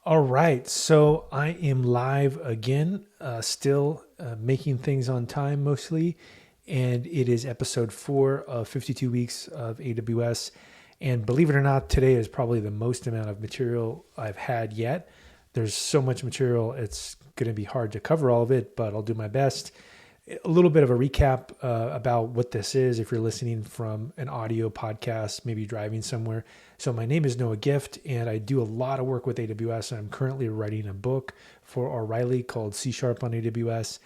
All right, so I am live again, still making things on time mostly, and it is episode 4 of 52 weeks of AWS. And believe it or not, today is probably the most amount of material I've had yet. There's so much material, it's going to be hard to cover all of it, but I'll do my best. A little bit of a recap about what this is if you're listening from an audio podcast, maybe driving somewhere. So my name is Noah Gift, and I do a lot of work with AWS. And I'm currently writing a book for O'Reilly called C# on AWS,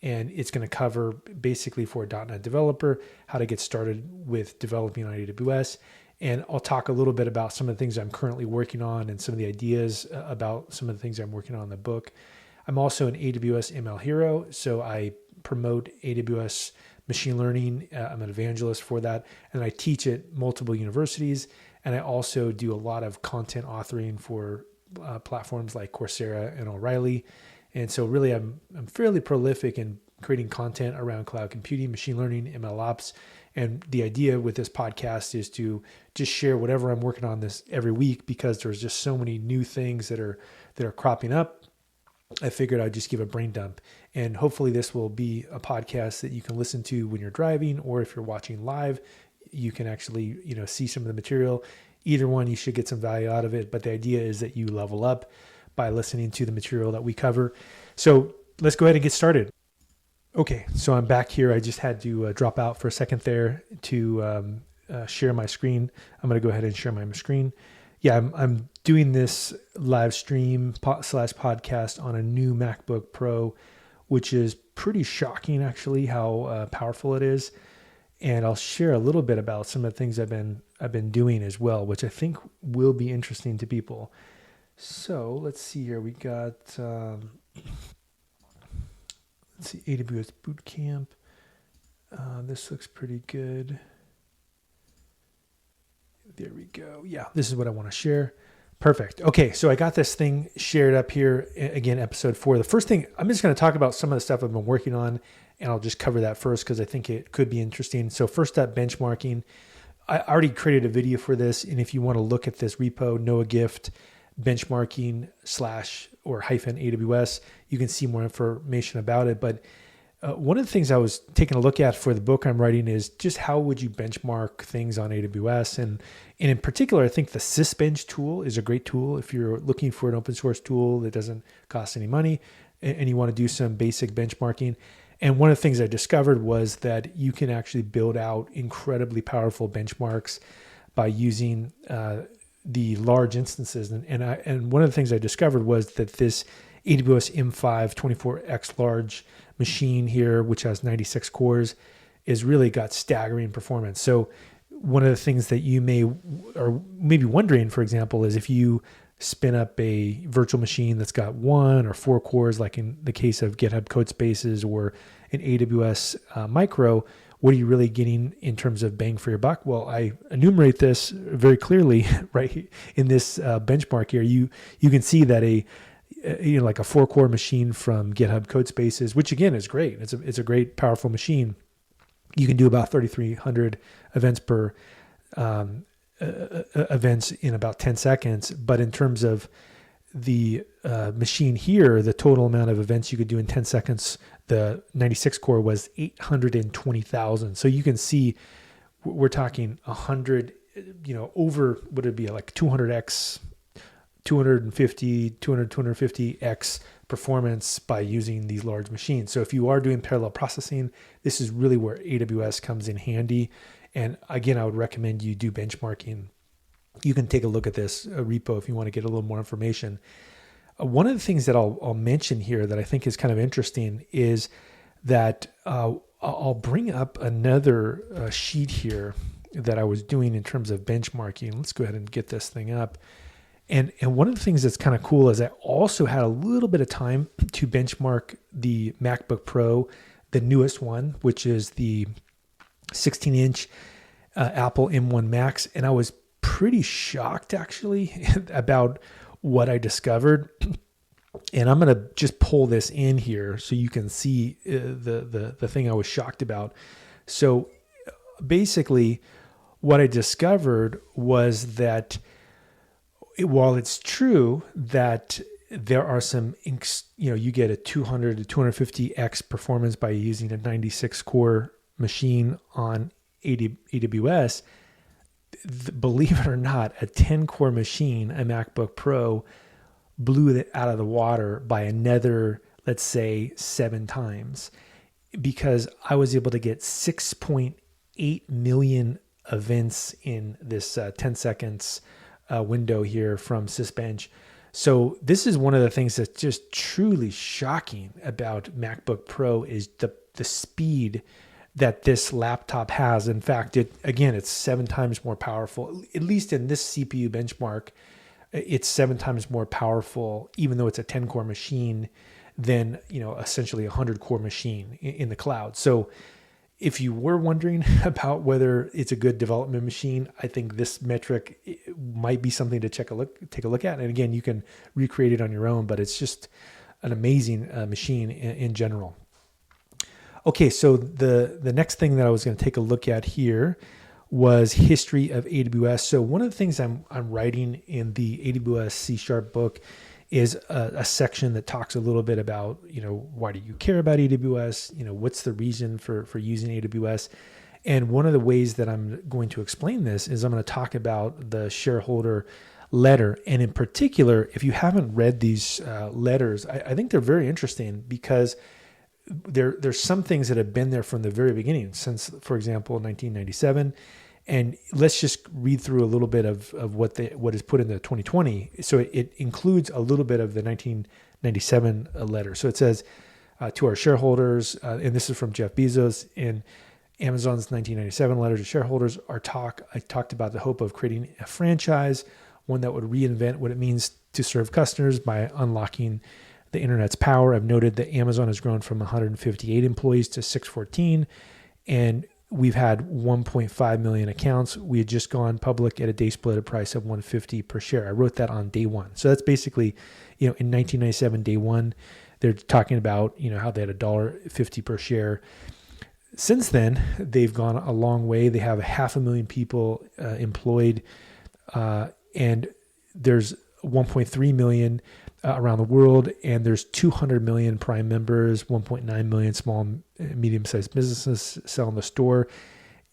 and it's going to cover basically for a .NET developer how to get started with developing on AWS. And I'll talk a little bit about some of the things I'm currently working on and some of the ideas about some of the things I'm working on in the book. I'm also an AWS ML hero, so I promote AWS machine learning. I'm an evangelist for that, and I teach at multiple universities. And I also do a lot of content authoring for platforms like Coursera and O'Reilly. And so really I'm fairly prolific in creating content around cloud computing, machine learning, ML ops. And the idea with this podcast is to just share whatever I'm working on this every week, because there's just so many new things that are cropping up. I figured I'd just give a brain dump, and hopefully this will be a podcast that you can listen to when you're driving, or if you're watching live, you can actually, see some of the material. Either one, you should get some value out of it. But the idea is that you level up by listening to the material that we cover. So let's go ahead and get started. Okay, so I'm back here. I just had to drop out for a second there to share my screen. I'm going to go ahead and share my screen. Yeah, I'm doing this live stream / podcast on a new MacBook Pro, which is pretty shocking actually how powerful it is. And I'll share a little bit about some of the things I've been doing as well, which I think will be interesting to people. So let's see here. We got let's see, AWS Bootcamp. This looks pretty good. There we go. Yeah, this is what I want to share. Perfect. Okay, so I got this thing shared up here. Again, episode 4. The first thing, I'm just going to talk about some of the stuff I've been working on, and I'll just cover that first because I think it could be interesting. So first up, benchmarking. I already created a video for this, and if you want to look at this repo, Noah Gift benchmarking / or -AWS, you can see more information about it. But one of the things I was taking a look at for the book I'm writing is just how would you benchmark things on AWS? And in particular, I think the Sysbench tool is a great tool if you're looking for an open source tool that doesn't cost any money and you want to do some basic benchmarking. And one of the things I discovered was that you can actually build out incredibly powerful benchmarks by using the large instances. And one of the things I discovered was that this AWS M5 24X large machine here, which has 96 cores, is really got staggering performance. So one of the things that you may be wondering, for example, is if you spin up a virtual machine that's got 1 or 4 cores, like in the case of GitHub Codespaces or an AWS Micro, what are you really getting in terms of bang for your buck? Well, I enumerate this very clearly right in this benchmark here. You can see that like a 4-core machine from GitHub Codespaces, which again is great. It's a great, powerful machine. You can do about 3,300 events per events in about 10 seconds. But in terms of the machine here, the total amount of events you could do in 10 seconds, the 96 core was 820,000. So you can see we're talking 100, over, what would it be, like 200x, 250x performance by using these large machines. So if you are doing parallel processing, this is really where AWS comes in handy. And again, I would recommend you do benchmarking. You can take a look at this repo if you want to get a little more information. One of the things that I'll mention here that I think is kind of interesting is that I'll bring up another sheet here that I was doing in terms of benchmarking. Let's go ahead and get this thing up. And one of the things that's kind of cool is I also had a little bit of time to benchmark the MacBook Pro, the newest one, which is the 16-inch Apple M1 Max. And I was pretty shocked actually about what I discovered. And I'm going to just pull this in here so you can see the thing I was shocked about. So basically what I discovered was that while it's true that there are some, you get a 200 to 250x performance by using a 96 core machine on AWS, believe it or not, a 10 core machine, a MacBook Pro, blew it out of the water by another, let's say, 7 times, because I was able to get 6.8 million events in this 10 seconds window here from Sysbench. So this is one of the things that's just truly shocking about MacBook Pro is the speed that this laptop has. In fact, it's 7 times more powerful, at least in this CPU benchmark. It's 7 times more powerful, even though it's a 10 core machine, than essentially a 100 core machine in the cloud. So if you were wondering about whether it's a good development machine, I think this metric might be something to take a look at. And again, you can recreate it on your own, but it's just an amazing machine in general. Okay, so the next thing that I was going to take a look at here was history of AWS. So one of the things I'm writing in the AWS C# book is a section that talks a little bit about, why do you care about AWS? What's the reason for using AWS? And one of the ways that I'm going to explain this is I'm going to talk about the shareholder letter. And in particular, if you haven't read these letters, I think they're very interesting because there's some things that have been there from the very beginning, since, for example, 1997. And let's just read through a little bit of what is put in the 2020. So it includes a little bit of the 1997 letter. So it says, to our shareholders, and this is from Jeff Bezos, in Amazon's 1997 letter to shareholders, I talked about the hope of creating a franchise, one that would reinvent what it means to serve customers by unlocking the internet's power. I've noted that Amazon has grown from 158 employees to 614, and we've had 1.5 million accounts. We had just gone public at a day split price of $150 per share. I wrote that on day one. So that's basically, in 1997, day one, they're talking about, how they had $1.50 per share. Since then, they've gone a long way. They have 500,000 people employed, and there's 1.3 million around the world, and there's 200 million Prime members, 1.9 million small and medium-sized businesses sell in the store,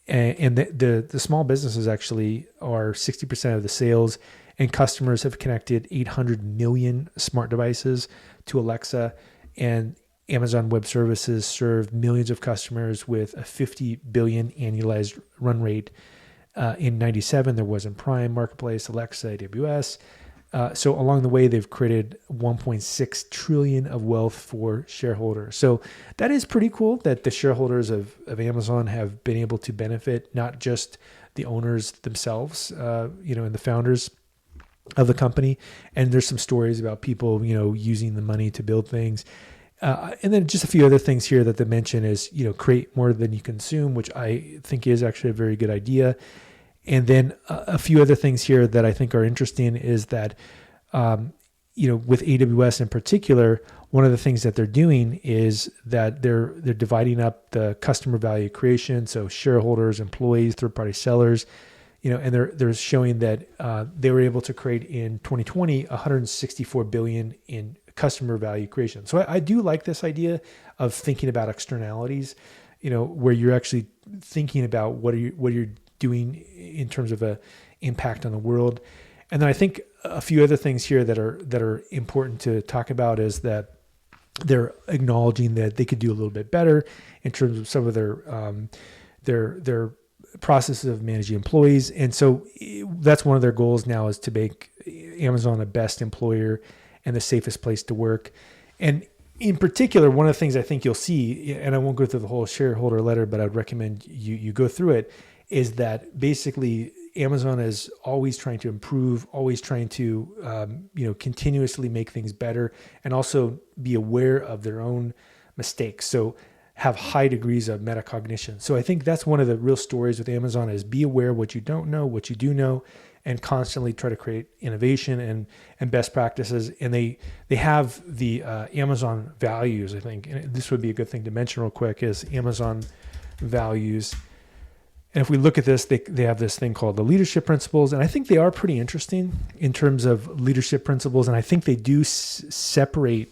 and the small businesses actually are 60% of the sales, and customers have connected 800 million smart devices to Alexa, and Amazon Web Services served millions of customers with a 50 billion annualized run rate. In 97, there wasn't Prime, Marketplace, Alexa, AWS. So along the way, they've created 1.6 trillion of wealth for shareholders. So that is pretty cool that the shareholders of Amazon have been able to benefit, not just the owners themselves, and the founders of the company. And there's some stories about people, using the money to build things. And then just a few other things here that they mention is, create more than you consume, which I think is actually a very good idea. And then a few other things here that I think are interesting is that, with AWS in particular, one of the things that they're doing is that they're dividing up the customer value creation. So shareholders, employees, third-party sellers, and they're showing that they were able to create in 2020 164 billion in customer value creation. So I do like this idea of thinking about externalities, where you're actually thinking about what you're doing in terms of a impact on the world. And then I think a few other things here that are important to talk about is that they're acknowledging that they could do a little bit better in terms of some of their processes of managing employees. And so that's one of their goals now, is to make Amazon the best employer and the safest place to work. And in particular, one of the things I think you'll see, and I won't go through the whole shareholder letter, but I'd recommend you go through it, is that basically Amazon is always trying to improve, always trying to, continuously make things better, and also be aware of their own mistakes. So have high degrees of metacognition. So I think that's one of the real stories with Amazon, is be aware what you don't know, what you do know, and constantly try to create innovation and best practices. And they have the Amazon values, I think, and this would be a good thing to mention real quick, is Amazon values. And if we look at this, they have this thing called the leadership principles. And I think they are pretty interesting in terms of leadership principles. And I think they do separate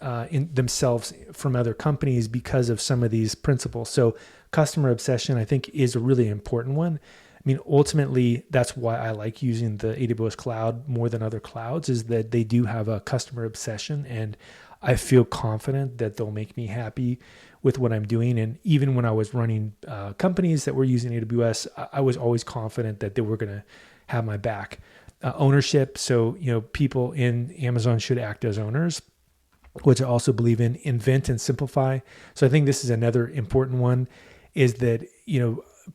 in themselves from other companies because of some of these principles. So customer obsession, I think, is a really important one. I mean, ultimately, that's why I like using the AWS cloud more than other clouds, is that they do have a customer obsession, and I feel confident that they'll make me happy with what I'm doing. And even when I was running companies that were using AWS, I was always confident that they were going to have my back. Ownership. So, people in Amazon should act as owners, which I also believe in. Invent and simplify. So I think this is another important one, is that,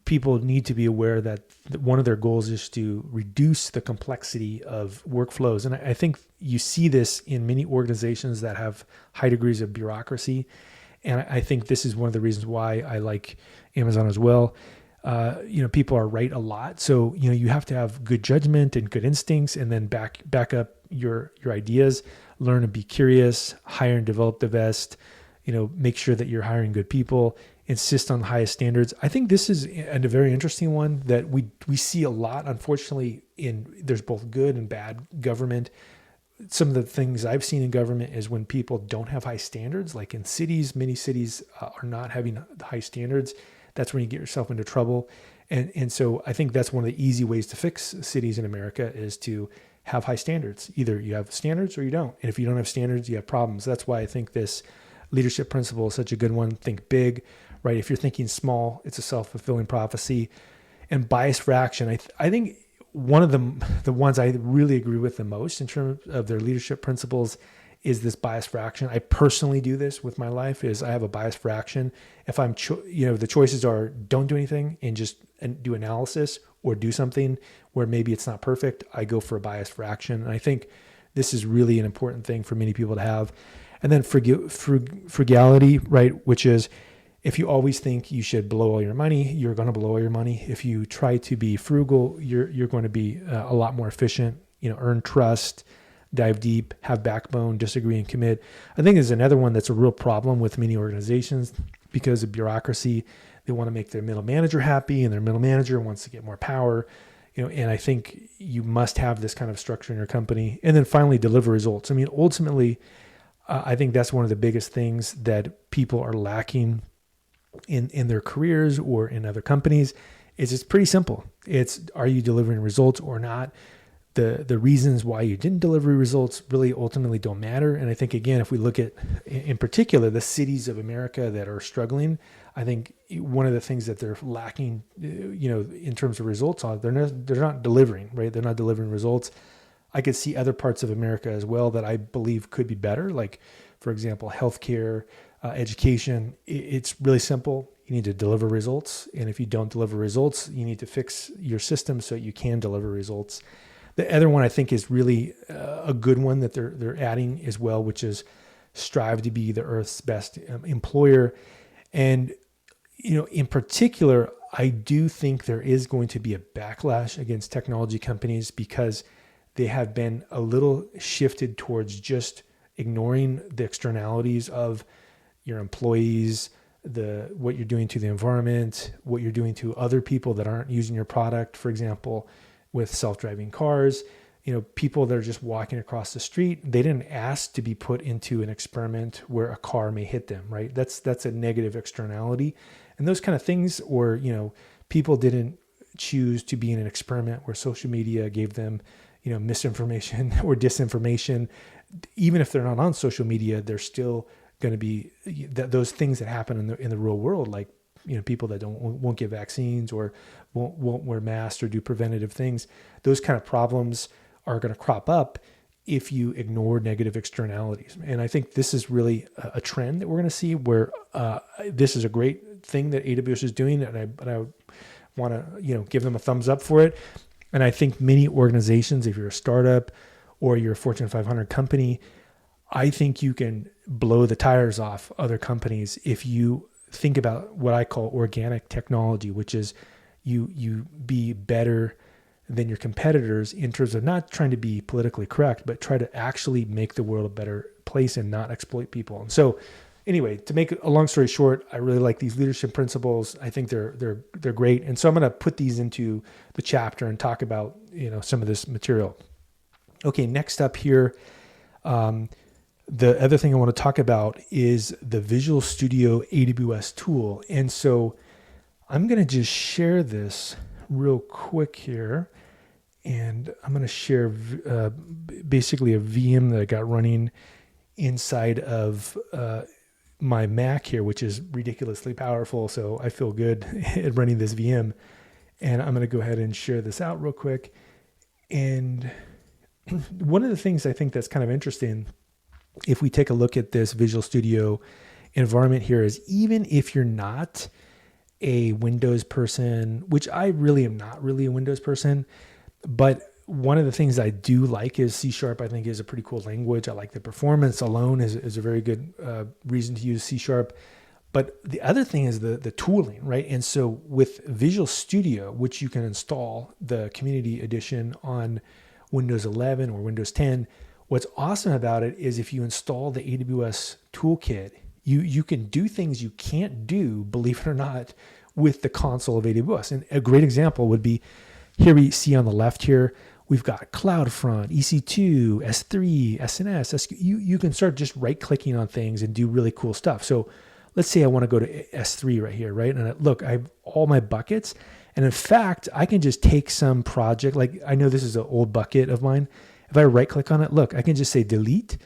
people need to be aware that one of their goals is to reduce the complexity of workflows. And I think you see this in many organizations that have high degrees of bureaucracy. And I think this is one of the reasons why I like Amazon as well. People are right a lot. So, you have to have good judgment and good instincts, and then back up your ideas, learn and be curious, hire and develop the best, make sure that you're hiring good people, insist on the highest standards. I think this is a very interesting one that we see a lot, unfortunately. There's both good and bad government. Some of the things I've seen in government is when people don't have high standards, like in cities, many cities are not having high standards. That's when you get yourself into trouble. And so I think that's one of the easy ways to fix cities in America is to have high standards. Either you have standards or you don't. And if you don't have standards, you have problems. That's why I think this leadership principle is such a good one. Think big, right? If you're thinking small, it's a self-fulfilling prophecy. And bias for action. I think one of the ones I really agree with the most in terms of their leadership principles is this bias for action. I personally do this with my life, is I have a bias for action. If I'm, the choices are don't do anything and just do analysis, or do something where maybe it's not perfect, I go for a bias for action. And I think this is really an important thing for many people to have. And then frugality, right? Which is, if you always think you should blow all your money, you're going to blow all your money. If you try to be frugal, you're going to be a lot more efficient, earn trust, dive deep, have backbone, disagree and commit. I think there's another one that's a real problem with many organizations because of bureaucracy. They want to make their middle manager happy, and their middle manager wants to get more power. And I think you must have this kind of structure in your company. And then finally, deliver results. I mean, ultimately, I think that's one of the biggest things that people are lacking in their careers or in other companies. Is it's pretty simple. It's, are you delivering results or not? The reasons why you didn't deliver results really ultimately don't matter. And I think, again, if we look at, in particular, the cities of America that are struggling, I think one of the things that they're lacking, in terms of results, they're not delivering, right? They're not delivering results. I could see other parts of America as well that I believe could be better. Like, for example, healthcare, education. It's really simple. You need to deliver results. And if you don't deliver results, you need to fix your system so you can deliver results. The other one I think is really a good one that they're adding as well, which is strive to be the Earth's best employer. And, in particular, I do think there is going to be a backlash against technology companies because they have been a little shifted towards just ignoring the externalities of your employees, what you're doing to the environment, what you're doing to other people that aren't using your product. For example, with self-driving cars, people that are just walking across the street, they didn't ask to be put into an experiment where a car may hit them, right? That's a negative externality. And those kind of things, or, people didn't choose to be in an experiment where social media gave them, misinformation or disinformation. Even if they're not on social media, they're still going to be those things that happen in the real world, like, people that won't get vaccines or won't wear masks or do preventative things. Those kind of problems are going to crop up if you ignore negative externalities. And I think this is really a trend that we're going to see, where this is a great thing that AWS is doing, and I want to give them a thumbs up for it. And I think many organizations, if you're a startup or you're a Fortune 500 company, I think you can blow the tires off other companies if you think about what I call organic technology, which is you be better than your competitors in terms of not trying to be politically correct, but try to actually make the world a better place and not exploit people. And so, anyway, to make a long story short, I really like these leadership principles. I think they're great. And so I'm going to put these into the chapter and talk about, some of this material. Okay. Next up here, the other thing I want to talk about is the Visual Studio AWS tool. And so I'm going to just share this real quick here. And I'm going to share basically a VM that I got running inside of my Mac here, which is ridiculously powerful. So I feel good at running this VM. And I'm going to go ahead and share this out real quick. And one of the things I think that's kind of interesting, if we take a look at this Visual Studio environment here, is even if you're not a Windows person, which I really am not really a Windows person, but one of the things I do like is C#. I think is a pretty cool language. I like the performance alone is a very good reason to use C#. But the other thing is the tooling, right? And so with Visual Studio, which you can install the Community Edition on Windows 11 or Windows 10, what's awesome about it is if you install the AWS toolkit, you can do things you can't do, believe it or not, with the console of AWS. And a great example would be, here we see on the left here, we've got CloudFront, EC2, S3, SNS. You can start just right-clicking on things and do really cool stuff. So let's say I want to go to S3 right here, right? And look, I have all my buckets. And in fact, I can just take some project, like I know this is an old bucket of mine. If I right-click on it, look, I can just say delete,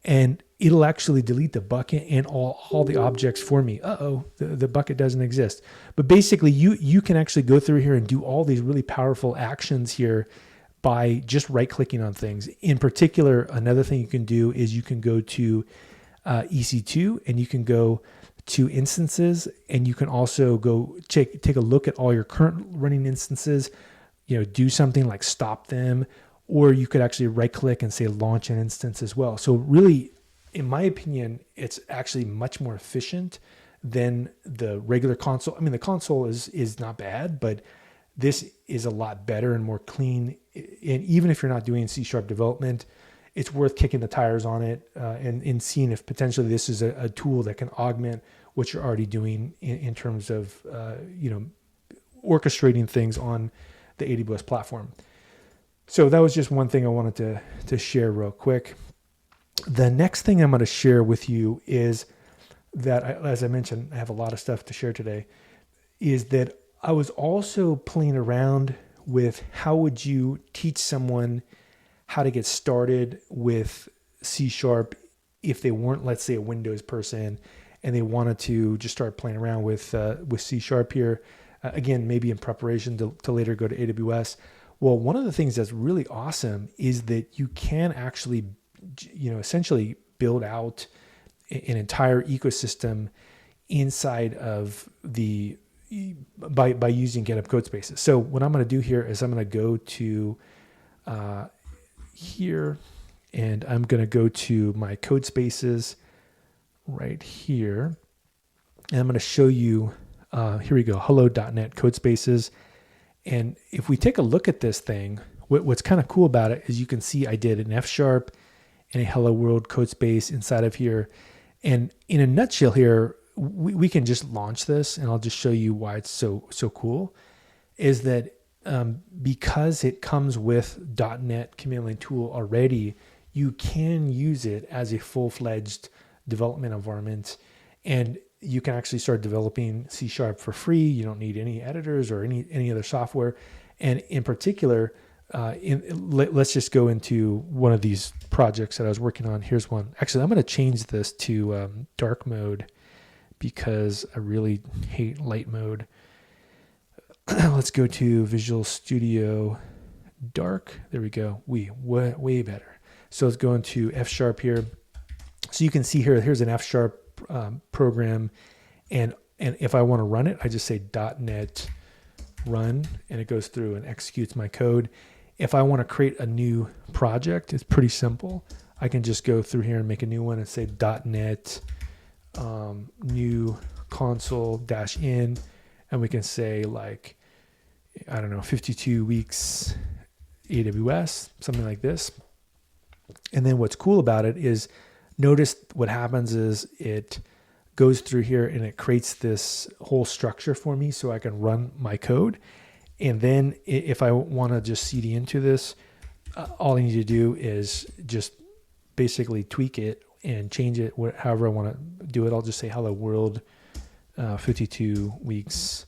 and it'll actually delete the bucket and all the objects for me. The bucket doesn't exist. But basically, you can actually go through here and do all these really powerful actions here by just right-clicking on things. In particular, another thing you can do is you can go to EC2 and you can go to instances, and you can also go take a look at all your current running instances, do something like stop them, or you could actually right-click and say launch an instance as well. So really, in my opinion, it's actually much more efficient than the regular console. I mean, the console is not bad, but this is a lot better and more clean. And even if you're not doing C# development, it's worth kicking the tires on it and seeing if potentially this is a tool that can augment what you're already doing in terms of orchestrating things on the AWS platform. So that was just one thing I wanted to share real quick. The next thing I'm going to share with you is that, as I mentioned, I have a lot of stuff to share today, is that I was also playing around with how would you teach someone how to get started with C# if they weren't, let's say, a Windows person and they wanted to just start playing around with C# here. Again, maybe in preparation to later go to AWS. Well, one of the things that's really awesome is that you can actually, essentially build out an entire ecosystem inside of by using GitHub Codespaces. So what I'm going to do here is I'm going to go to here, and I'm going to go to my Codespaces right here, and I'm going to show you. Here we go, hello.net Codespaces. And if we take a look at this thing, what's kind of cool about it is you can see I did an F# and a hello world Codespace inside of here. And in a nutshell here, we can just launch this, and I'll just show you why it's so cool, is that because it comes with .NET command line tool already, you can use it as a full-fledged development environment, and you can actually start developing C# for free. You don't need any editors or any other software. And in particular, let's just go into one of these projects that I was working on. Here's one. Actually, I'm going to change this to dark mode because I really hate light mode. Let's go to Visual Studio Dark. There we go. Way better. So let's go into F# here. So you can see here's an F# program, and if I want to run it, I just say .NET run, and it goes through and executes my code. If I want to create a new project, it's pretty simple. I can just go through here and make a new one and say .NET new console-in, and we can say, like, I don't know, 52 weeks AWS, something like this. And then what's cool about it is, notice what happens is it goes through here and it creates this whole structure for me so I can run my code. And then if I want to just CD into this, all I need to do is just basically tweak it and change it however I want to do it. I'll just say hello world, 52 weeks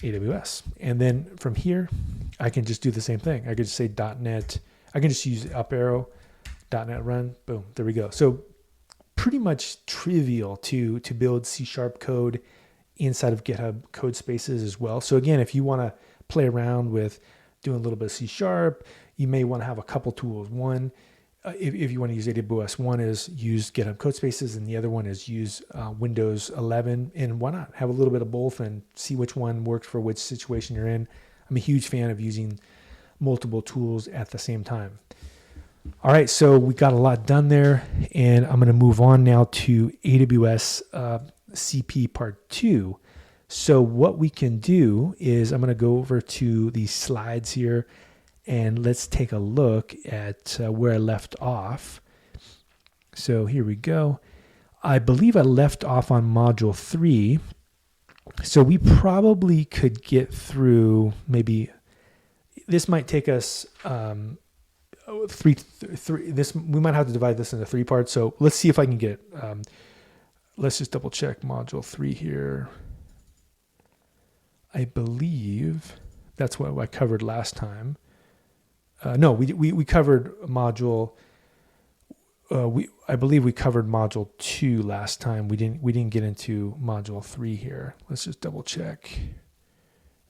AWS. And then from here, I can just do the same thing. I could just say .NET. I can just use up arrow, .NET run, boom, there we go. So pretty much trivial to build C# code inside of GitHub code spaces as well. So again, if you want to play around with doing a little bit of C#, you may want to have a couple tools. One, if you want to use AWS, one is use GitHub code spaces, and the other one is use Windows 11. And why not have a little bit of both and see which one works for which situation you're in. I'm a huge fan of using multiple tools at the same time. All right, so we got a lot done there, and I'm going to move on now to AWS CP Part 2. So what we can do is I'm going to go over to these slides here, and let's take a look at where I left off. So here we go. I believe I left off on Module 3. So we probably could get through maybe, this might take us three. This we might have to divide this into 3 parts. So let's see if I can get, let's just double check Module 3 here. I believe that's what I covered last time. No, we covered module. I believe we covered module 2 last time. We didn't get into module 3 here. Let's just double check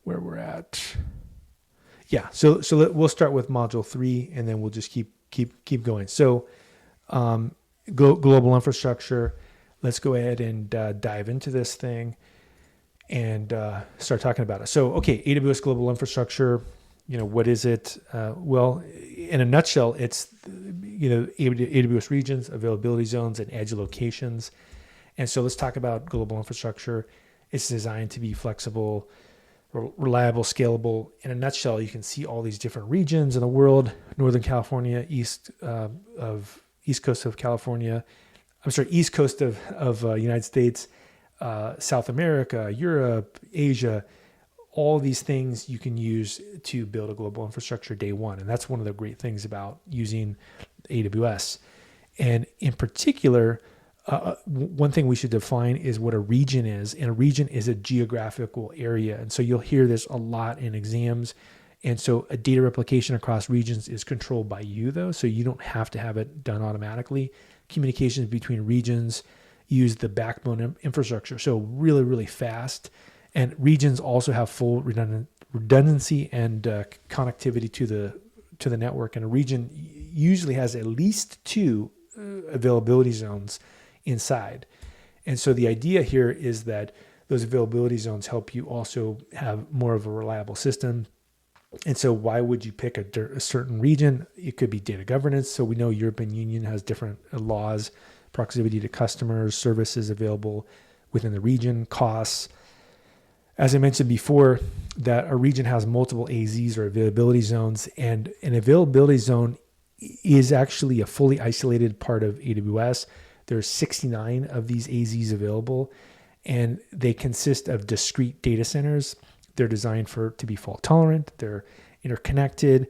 where we're at. Yeah, so we'll start with module 3, and then we'll just keep going. So global infrastructure. Let's go ahead and dive into this thing and start talking about it. So, okay, AWS global infrastructure. What is it? Well, in a nutshell, it's AWS regions, availability zones, and edge locations. And so let's talk about global infrastructure. It's designed to be flexible, reliable, scalable. In a nutshell, you can see all these different regions in the world: Northern California, East Coast of California. East Coast of United States, South America, Europe, Asia. All these things you can use to build a global infrastructure day one. And that's one of the great things about using AWS. And in particular, one thing we should define is what a region is. And a region is a geographical area. And so you'll hear this a lot in exams. And so a data replication across regions is controlled by you, though. So you don't have to have it done automatically. Communications between regions use the backbone infrastructure. So really, really fast. And regions also have full redundancy and connectivity to the network. And a region usually has at least 2 availability zones inside. And so the idea here is that those availability zones help you also have more of a reliable system. And so why would you pick a certain region? It could be data governance. So we know European Union has different laws, proximity to customers, services available within the region, costs. As I mentioned before, that a region has multiple AZs or availability zones, and an availability zone is actually a fully isolated part of AWS. There's 69 of these AZs available, and they consist of discrete data centers. They're designed to be fault tolerant. They're interconnected,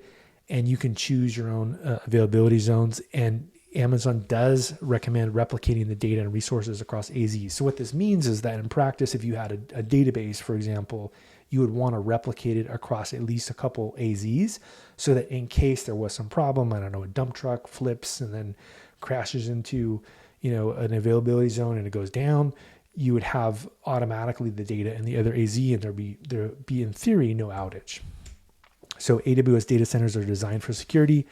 and you can choose your own availability zones. And Amazon does recommend replicating the data and resources across AZs. So what this means is that in practice, if you had a database, for example, you would want to replicate it across at least a couple AZs so that in case there was some problem, I don't know, a dump truck flips and then crashes into, an availability zone and it goes down, you would have automatically the data in the other AZ and there'd be in theory no outage. So AWS data centers are designed for security.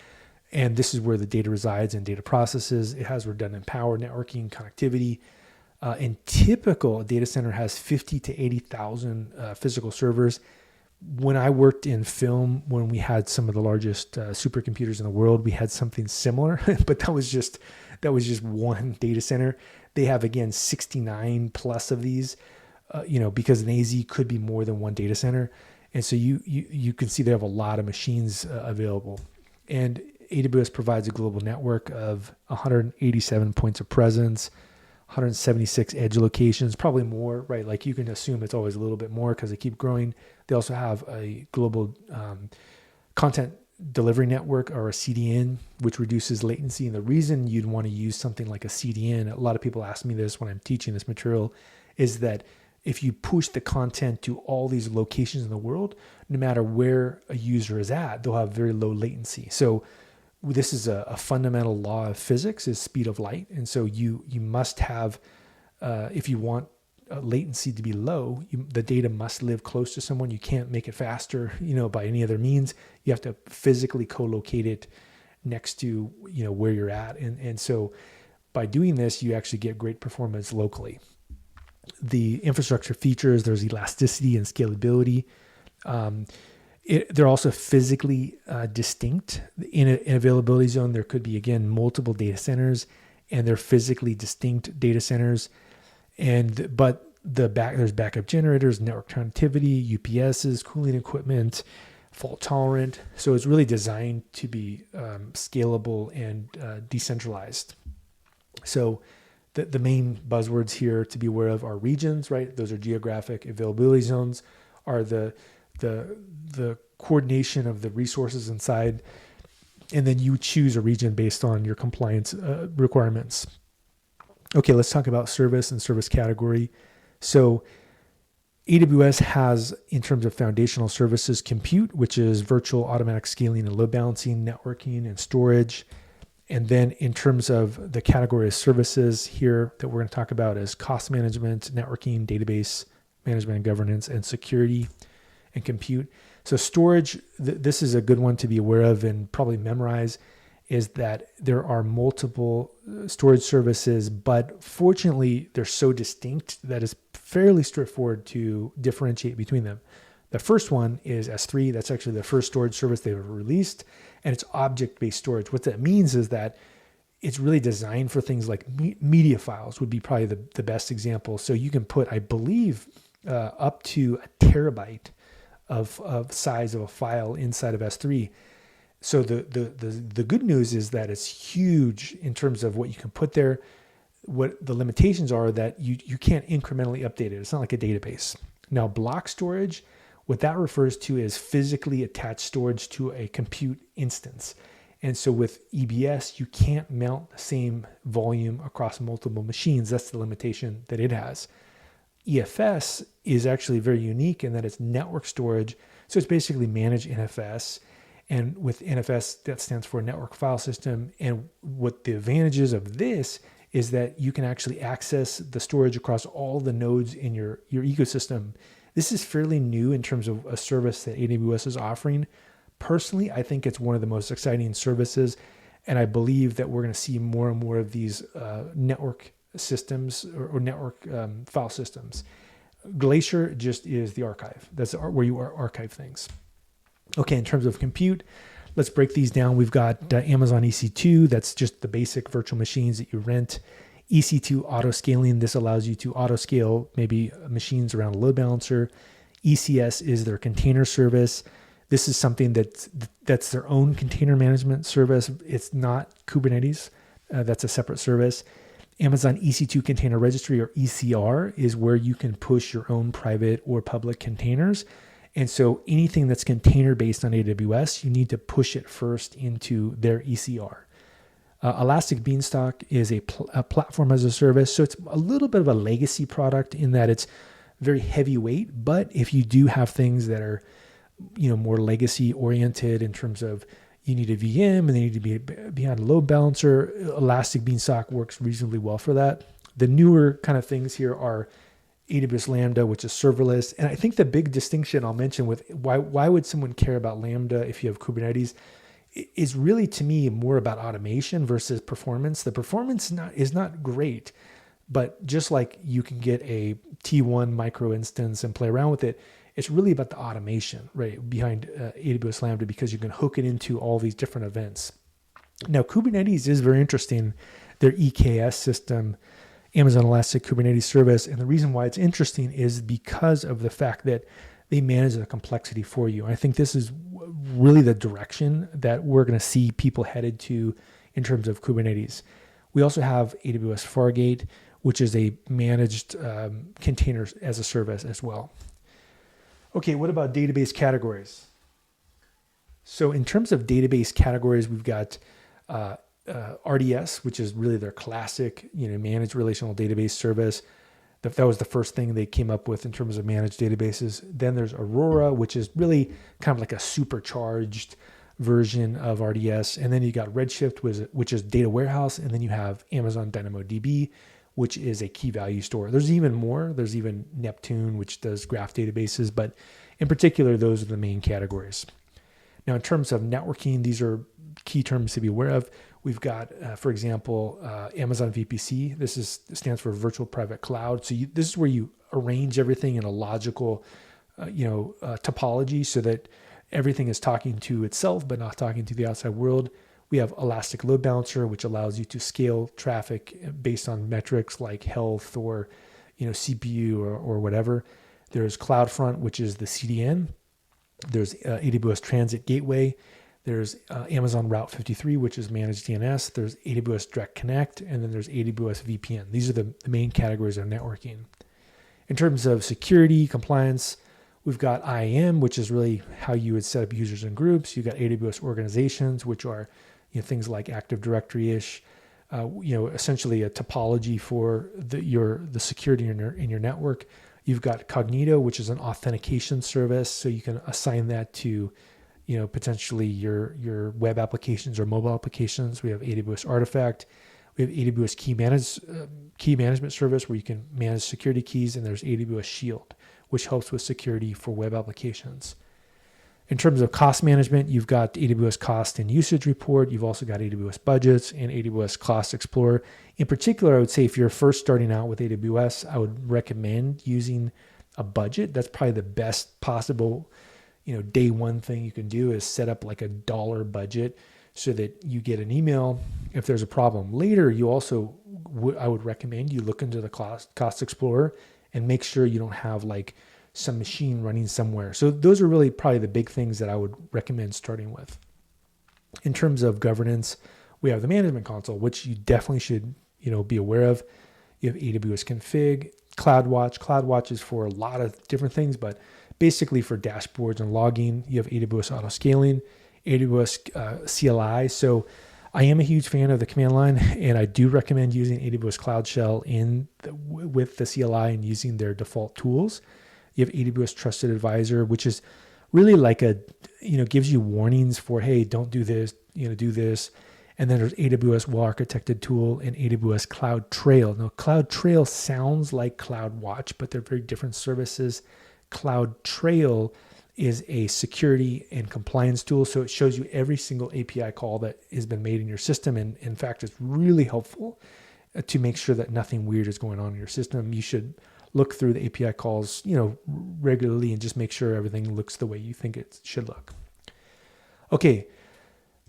And this is where the data resides and data processes. It has redundant power, networking, connectivity. And typical data center has 50 to 80,000 physical servers. When I worked in film, when we had some of the largest supercomputers in the world, we had something similar, but that was just one data center. They have, again, 69 plus of these, because an AZ could be more than one data center. And so you can see they have a lot of machines available. And AWS provides a global network of 187 points of presence, 176 edge locations, probably more, right? Like you can assume it's always a little bit more because they keep growing. They also have a global content delivery network, or a CDN, which reduces latency. And the reason you'd want to use something like a CDN, a lot of people ask me this when I'm teaching this material, is that if you push the content to all these locations in the world, no matter where a user is at, they'll have very low latency. So this is a fundamental law of physics, is speed of light. And so you must have, if you want latency to be low, the data must live close to someone. You can't make it faster, by any other means. You have to physically co-locate it next to, where you're at. And so by doing this, you actually get great performance locally. The infrastructure features, there's elasticity and scalability. They're also physically distinct. In an availability zone, there could be, again, multiple data centers, and they're physically distinct data centers. But there's backup generators, network connectivity, UPSs, cooling equipment, fault tolerant. So it's really designed to be scalable and decentralized. So the main buzzwords here to be aware of are regions, right? Those are geographic availability zones, are the coordination of the resources inside, and then you choose a region based on your compliance requirements. Okay, let's talk about service and service category. So AWS has, in terms of foundational services, compute, which is virtual automatic scaling and load balancing, networking, and storage. And then in terms of the category of services here that we're going to talk about is cost management, networking, database management and governance, and security and compute. So storage, this is a good one to be aware of and probably memorize, is that there are multiple storage services, but fortunately they're so distinct that it's fairly straightforward to differentiate between them. The first one is S3. That's actually the first storage service they've ever released, and it's object-based storage. What that means is that it's really designed for things like media files would be probably the best example. So you can put, I believe, up to a terabyte of size of a file inside of S3. So the good news is that it's huge in terms of what you can put there. What the limitations are that you can't incrementally update it. It's not like a database. Now, block storage, what that refers to is physically attached storage to a compute instance. And so with EBS, you can't mount the same volume across multiple machines. That's the limitation that it has. EFS is actually very unique in that it's network storage. So it's basically managed NFS. And with NFS, that stands for Network File System. And what the advantages of this is that you can actually access the storage across all the nodes in your ecosystem. This is fairly new in terms of a service that AWS is offering. Personally, I think it's one of the most exciting services, and I believe that we're going to see more and more of these network systems or network file systems. Glacier just is the archive. That's where you archive things. Okay, in terms of compute, let's break these down. We've got Amazon EC2. That's just the basic virtual machines that you rent. EC2 auto scaling. This allows you to auto scale maybe machines around a load balancer. ECS is their container service. This is something that's their own container management service. It's not Kubernetes. That's a separate service. Amazon EC2 Container Registry, or ECR, is where you can push your own private or public containers. And so anything that's container based on AWS, you need to push it first into their ECR. Elastic Beanstalk is a platform as a service. So it's a little bit of a legacy product in that it's very heavyweight. But if you do have things that are, more legacy oriented in terms of you need a VM and they need to be behind a load balancer, Elastic Beanstalk works reasonably well for that. The newer kind of things here are AWS Lambda, which is serverless. And I think the big distinction I'll mention with why would someone care about Lambda if you have Kubernetes is really, to me, more about automation versus performance. The performance is not great, but just like you can get a T1 micro instance and play around with it, it's really about the automation, right, behind AWS Lambda, because you can hook it into all these different events. Now, Kubernetes is very interesting. Their EKS system, Amazon Elastic Kubernetes Service, and the reason why it's interesting is because of the fact that they manage the complexity for you. And I think this is really the direction that we're going to see people headed to in terms of Kubernetes. We also have AWS Fargate, which is a managed container as a service as well. Okay, what about database categories? So in terms of database categories, we've got RDS, which is really their classic, managed relational database service. That was the first thing they came up with in terms of managed databases. Then there's Aurora, which is really kind of like a supercharged version of RDS. And then you got Redshift, which is data warehouse. And then you have Amazon DynamoDB, which is a key value store. There's even more. There's even Neptune, which does graph databases. But in particular, those are the main categories. Now, in terms of networking, these are key terms to be aware of. We've got, for example, Amazon VPC. This stands for Virtual Private Cloud. So this is where you arrange everything in a logical, topology so that everything is talking to itself, but not talking to the outside world. We have Elastic Load Balancer, which allows you to scale traffic based on metrics like health or, CPU or whatever. There's CloudFront, which is the CDN. There's AWS Transit Gateway. There's Amazon Route 53, which is managed DNS. There's AWS Direct Connect, and then there's AWS VPN. These are the main categories of networking. In terms of security, compliance, we've got IAM, which is really how you would set up users and groups. You've got AWS organizations, which are things like Active Directory-ish, essentially a topology for the security in your network. You've got Cognito, which is an authentication service, so you can assign that to potentially your web applications or mobile applications. We have AWS Artifact. We have AWS Key Management Service where you can manage security keys, and there's AWS Shield, which helps with security for web applications. In terms of cost management, you've got AWS Cost and Usage Report. You've also got AWS Budgets and AWS Cost Explorer. In particular, I would say if you're first starting out with AWS, I would recommend using a budget. That's probably the best possible day one thing you can do is set up like a $1 budget so that you get an email if there's a problem. Later, you also, I would recommend you look into the Cost Explorer and make sure you don't have like some machine running somewhere. So those are really probably the big things that I would recommend starting with. In terms of governance, we have the management console, which you definitely should, be aware of. You have AWS Config, CloudWatch. CloudWatch is for a lot of different things, but basically for dashboards and logging. You have AWS Auto Scaling, AWS CLI. So I am a huge fan of the command line, and I do recommend using AWS Cloud Shell with the CLI and using their default tools. You have AWS Trusted Advisor, which is really like gives you warnings for, hey, don't do this, do this. And then there's AWS Well-Architected Tool and AWS Cloud Trail. Now, Cloud Trail sounds like CloudWatch, but they're very different services. Cloud Trail is a security and compliance tool. So it shows you every single API call that has been made in your system. And in fact, it's really helpful to make sure that nothing weird is going on in your system. You should look through the API calls, regularly and just make sure everything looks the way you think it should look. Okay.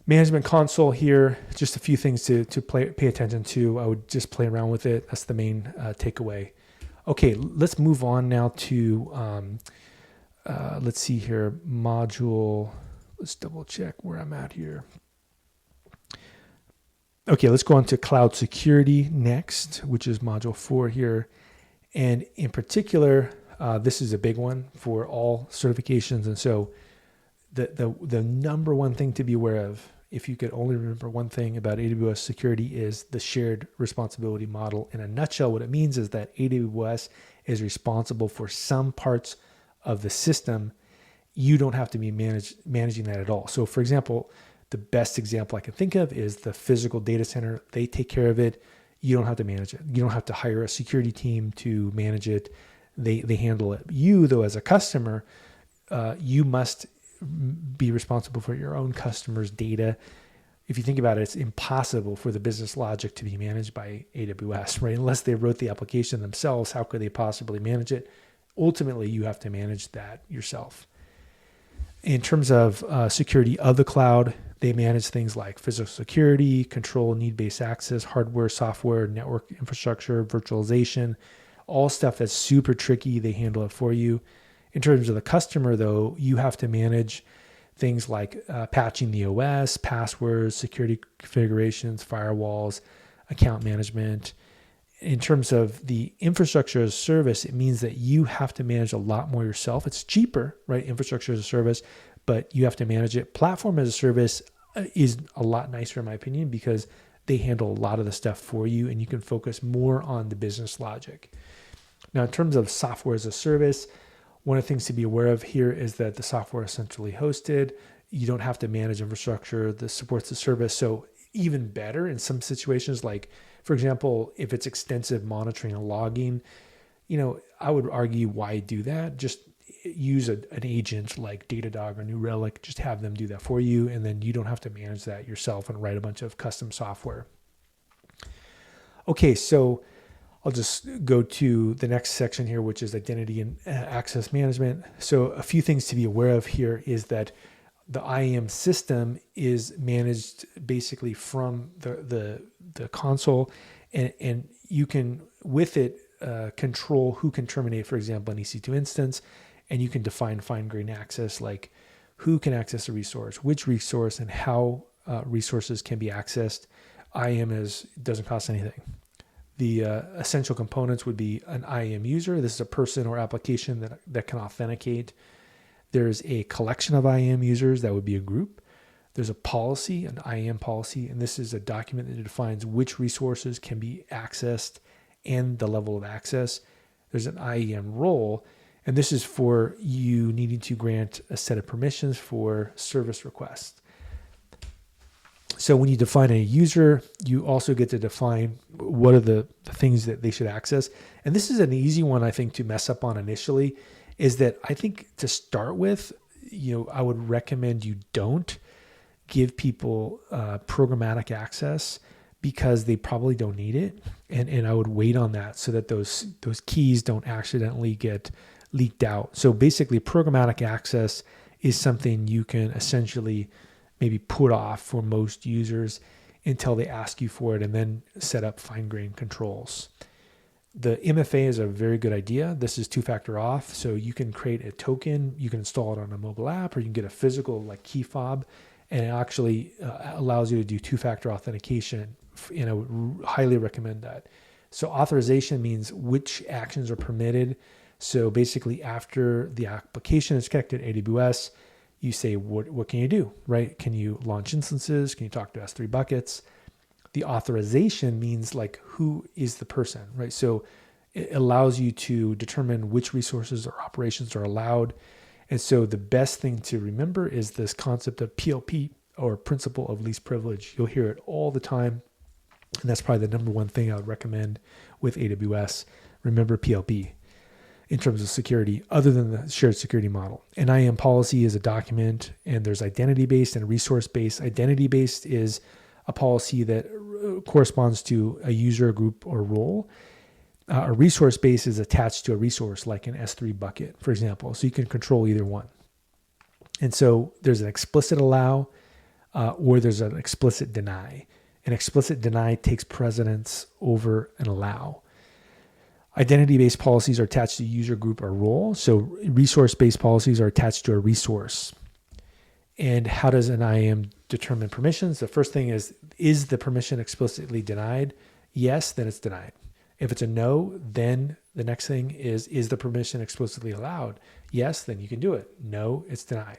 Management console here, just a few things to pay attention to. I would just play around with it. That's the main takeaway. Okay, let's move on now to, let's see here, module. Let's double check where I'm at here. Okay, let's go on to cloud security next, which is module 4 here. And in particular, this is a big one for all certifications. And so the number one thing to be aware of, if you could only remember one thing about AWS security, is the shared responsibility model. In a nutshell, what it means is that AWS is responsible for some parts of the system. You don't have to be managing that at all. So for example, the best example I can think of is the physical data center. They take care of it. You don't have to manage it. You don't have to hire a security team to manage it. They handle it. You, though, as a customer, you must be responsible for your own customers' data. If you think about it, it's impossible for the business logic to be managed by AWS, right? Unless they wrote the application themselves, how could they possibly manage it? Ultimately, you have to manage that yourself. In terms of security of the cloud, they manage things like physical security, control need-based access, hardware, software, network infrastructure, virtualization, all stuff that's super tricky. They handle it for you. In terms of the customer, though, you have to manage things like patching the OS, passwords, security configurations, firewalls, account management, in terms of the infrastructure as a service, it means that you have to manage a lot more yourself. It's cheaper, right? Infrastructure as a service, but you have to manage it. Platform as a service is a lot nicer in my opinion because they handle a lot of the stuff for you and you can focus more on the business logic. Now, in terms of software as a service, one of the things to be aware of here is that the software is centrally hosted. You don't have to manage infrastructure that supports the service. So even better in some situations, like for example, if it's extensive monitoring and logging, I would argue why do that? Just use an agent like Datadog or New Relic, just have them do that for you. And then you don't have to manage that yourself and write a bunch of custom software. Okay, so I'll just go to the next section here, which is identity and access management. So a few things to be aware of here is that the IAM system is managed basically from the console, and you can, with it, control who can terminate, for example, an EC2 instance, and you can define fine-grained access, like who can access a resource, which resource, and how resources can be accessed. IAM doesn't cost anything. The essential components would be an IAM user. This is a person or application that can authenticate. There's a collection of IAM users. That would be a group. There's a policy, an IAM policy, and this is a document that defines which resources can be accessed and the level of access. There's an IAM role, and this is for you needing to grant a set of permissions for service requests. So when you define a user, you also get to define what are the things that they should access. And this is an easy one, I think, to mess up on initially, is that I think to start with, I would recommend you don't give people programmatic access because they probably don't need it. And I would wait on that so that those keys don't accidentally get leaked out. So basically programmatic access is something you can essentially maybe put off for most users until they ask you for it and then set up fine-grained controls. The MFA is a very good idea. This is two-factor auth. So you can create a token, you can install it on a mobile app, or you can get a physical like key fob, and it actually allows you to do two-factor authentication. And I would highly recommend that. So authorization means which actions are permitted. So basically after the application is connected to AWS, you say, what can you do, right? Can you launch instances? Can you talk to S3 buckets? The authorization means like who is the person, right? So it allows you to determine which resources or operations are allowed. And so the best thing to remember is this concept of PLP, or principle of least privilege. You'll hear it all the time. And that's probably the number one thing I would recommend with AWS. Remember PLP in terms of security, other than the shared security model. An IAM policy is a document, and there's identity-based and resource-based. Identity-based is a policy that corresponds to a user, group, or role. A resource-based is attached to a resource, like an S3 bucket, for example. So you can control either one. And so there's an explicit allow, or there's an explicit deny. An explicit deny takes precedence over an allow. Identity-based policies are attached to user, group, or role. So resource-based policies are attached to a resource. And how does an IAM determine permissions? The first thing is the permission explicitly denied? Yes, then it's denied. If it's a no, then the next thing is the permission explicitly allowed? Yes, then you can do it. No, it's denied.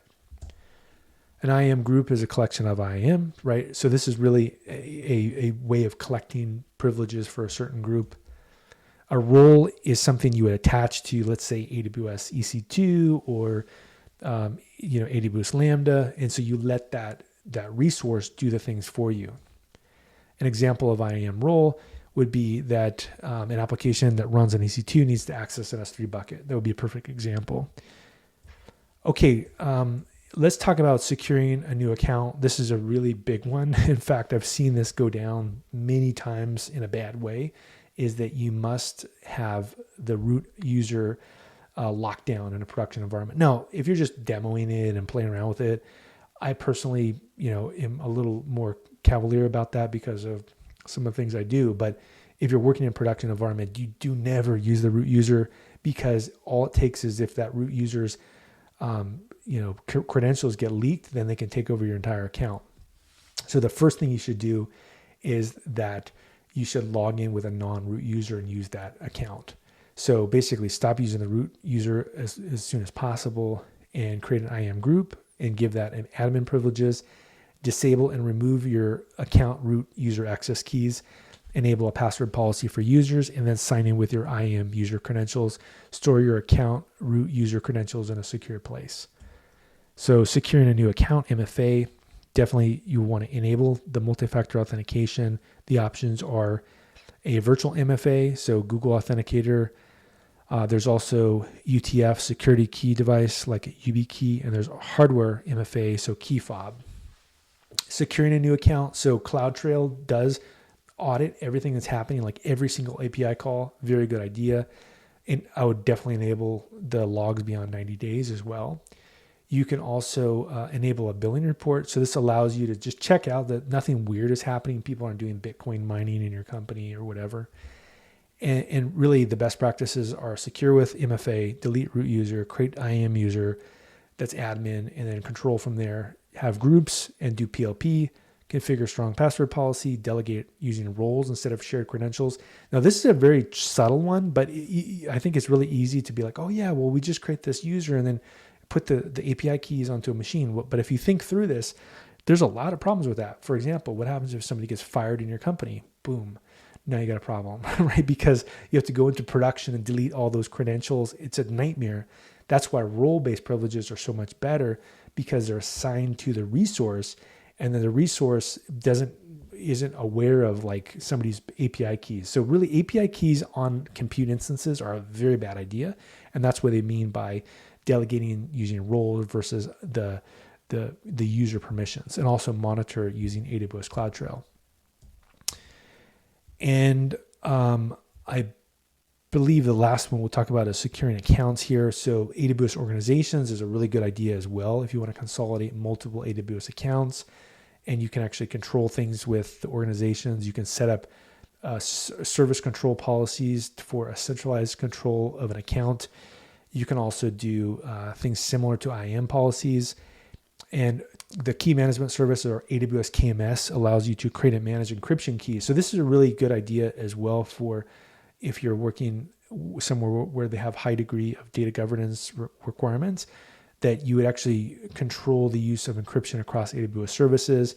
An IAM group is a collection of IAM, right? So this is really a way of collecting privileges for a certain group. A role is something you would attach to, let's say, AWS EC2 or AWS Lambda, and so you let that resource do the things for you. An example of IAM role would be that an application that runs on EC2 needs to access an S3 bucket. That would be a perfect example. Okay, let's talk about securing a new account. This is a really big one. In fact, I've seen this go down many times in a bad way, is that you must have the root user locked down in a production environment. Now, if you're just demoing it and playing around with it, I personally, am a little more cavalier about that because of some of the things I do. But if you're working in a production environment, you do never use the root user, because all it takes is if that root user's credentials get leaked, then they can take over your entire account. So the first thing you should do is that you should log in with a non-root user and use that account. So basically stop using the root user as soon as possible and create an IAM group and give that an admin privileges, disable and remove your account root user access keys, enable a password policy for users, and then sign in with your IAM user credentials. Store your account root user credentials in a secure place. So securing a new account, MFA, definitely you want to enable the multi-factor authentication. The options are a virtual MFA, so Google Authenticator. There's also UTF security key device like a YubiKey, and there's hardware MFA, so key fob. Securing a new account, so CloudTrail does audit everything that's happening, like every single API call. Very good idea. And I would definitely enable the logs beyond 90 days as well. You can also enable a billing report. So this allows you to just check out that nothing weird is happening. People aren't doing Bitcoin mining in your company or whatever. And really the best practices are secure with MFA, delete root user, create IAM user that's admin, and then control from there. Have groups and do PLP. Configure strong password policy, delegate using roles instead of shared credentials. Now, this is a very subtle one, but I think it's really easy to be like, oh yeah, well, we just create this user and then put the API keys onto a machine. But if you think through this, there's a lot of problems with that. For example, what happens if somebody gets fired in your company? Boom. Now you got a problem, right? Because you have to go into production and delete all those credentials. It's a nightmare. That's why role-based privileges are so much better, because they're assigned to the resource, and then the resource isn't aware of like somebody's API keys. So really API keys on compute instances are a very bad idea. And that's what they mean by delegating using roles versus the user permissions, and also monitor using AWS CloudTrail. And I believe the last one we'll talk about is securing accounts here. So AWS organizations is a really good idea as well if you want to consolidate multiple AWS accounts, and you can actually control things with the organizations. You can set up service control policies for a centralized control of an account. You can also do things similar to IAM policies. And the key management service, or AWS KMS, allows you to create and manage encryption keys. So this is a really good idea as well for if you're working somewhere where they have high degree of data governance requirements, that you would actually control the use of encryption across AWS services,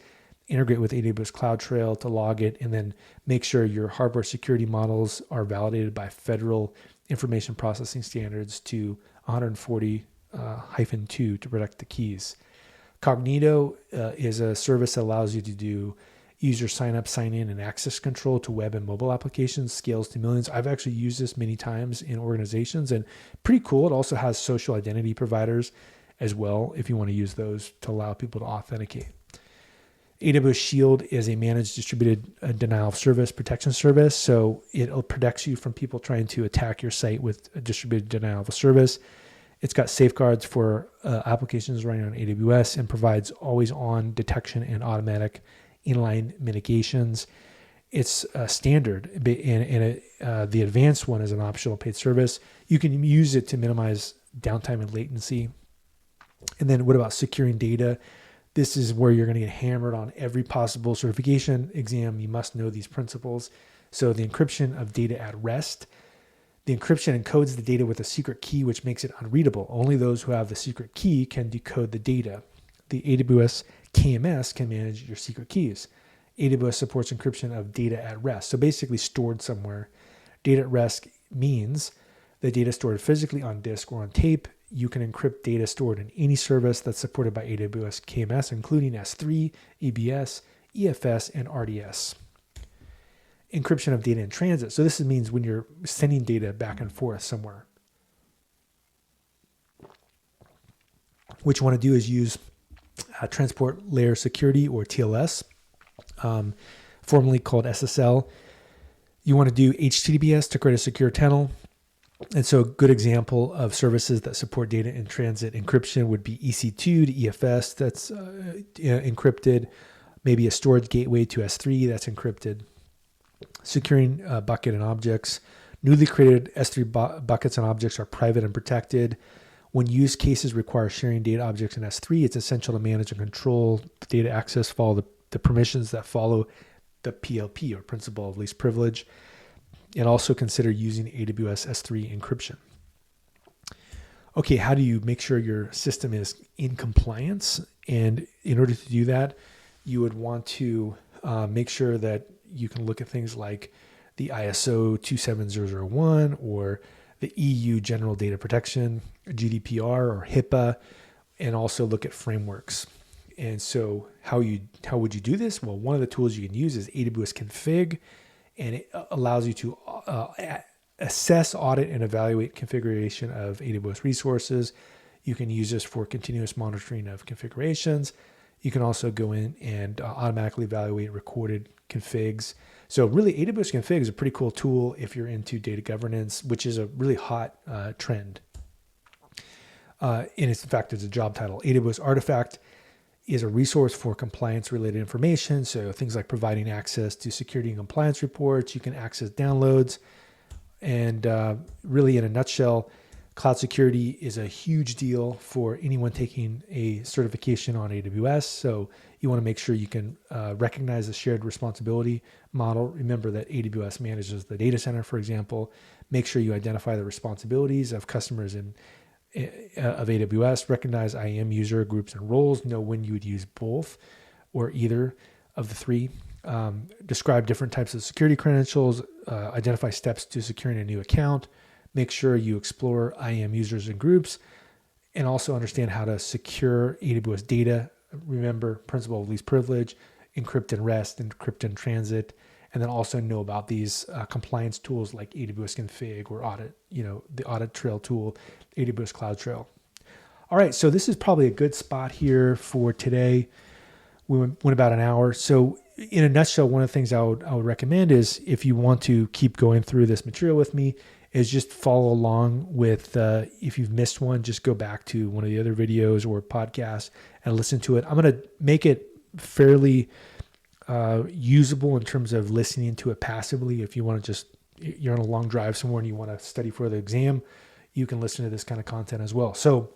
integrate with AWS CloudTrail to log it, and then make sure your hardware security models are validated by federal information processing standards to 140-2 to protect the keys. Cognito is a service that allows you to do user sign up, sign in, and access control to web and mobile applications, scales to millions. I've actually used this many times in organizations, and pretty cool. It also has social identity providers as well if you want to use those to allow people to authenticate. AWS Shield is a managed distributed denial of service protection service. So it protects you from people trying to attack your site with a distributed denial of service. It's got safeguards for applications running on AWS and provides always-on detection and automatic inline mitigations. It's standard, and the advanced one is an optional paid service. You can use it to minimize downtime and latency. And then what about securing data? This is where you're going to get hammered on every possible certification exam. You must know these principles. So the encryption of data at rest. The encryption encodes the data with a secret key, which makes it unreadable. Only those who have the secret key can decode the data. The AWS KMS can manage your secret keys. AWS supports encryption of data at rest. So basically stored somewhere. Data at rest means the data stored physically on disk or on tape. You can encrypt data stored in any service that's supported by AWS KMS, including S3, EBS, EFS, and RDS. Encryption of data in transit. So this means when you're sending data back and forth somewhere. What you want to do is use transport layer security, or TLS, formerly called SSL. You want to do HTTPS to create a secure tunnel. And so a good example of services that support data in transit encryption would be EC2 to EFS, that's encrypted, maybe a storage gateway to S3 that's encrypted. Securing bucket and objects. Newly created S3 buckets and objects are private and protected. When use cases require sharing data objects in S3, it's essential to manage and control the data access, follow the permissions that follow the PLP, or principle of least privilege, and also consider using AWS S3 encryption. Okay, how do you make sure your system is in compliance? And in order to do that, you would want to make sure that you can look at things like the ISO 27001 or the EU General Data Protection, GDPR or HIPAA, and also look at frameworks. And so how would you do this? Well, one of the tools you can use is AWS Config, and it allows you to assess, audit, and evaluate configuration of AWS resources. You can use this for continuous monitoring of configurations. You can also go in and automatically evaluate recorded configs. So really, AWS Config is a pretty cool tool if you're into data governance, which is a really hot trend. And in fact, it's a job title. AWS Artifact is a resource for compliance-related information. So things like providing access to security and compliance reports. You can access downloads. And really, in a nutshell, cloud security is a huge deal for anyone taking a certification on AWS. So you want to make sure you can recognize the shared responsibility model. Remember that AWS manages the data center, for example. Make sure you identify the responsibilities of customers of AWS. Recognize IAM user groups and roles. Know when you would use both or either of the three. Describe different types of security credentials. Identify steps to securing a new account. Make sure you explore IAM users and groups, and also understand how to secure AWS data. Remember, principle of least privilege, encrypt and rest, encrypt and transit, and then also know about these compliance tools like AWS Config or audit, the audit trail tool, AWS Cloud Trail. All right, so this is probably a good spot here for today. We went about an hour. So in a nutshell, one of the things I would recommend is, if you want to keep going through this material with me, is just follow along with, if you've missed one, just go back to one of the other videos or podcasts and listen to it. I'm going to make it fairly usable in terms of listening to it passively. If you want to you're on a long drive somewhere and you want to study for the exam, you can listen to this kind of content as well. So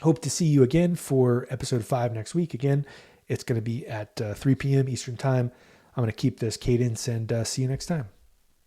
hope to see you again for episode 5 next week. Again, it's going to be at 3 p.m. Eastern time. I'm going to keep this cadence, and see you next time.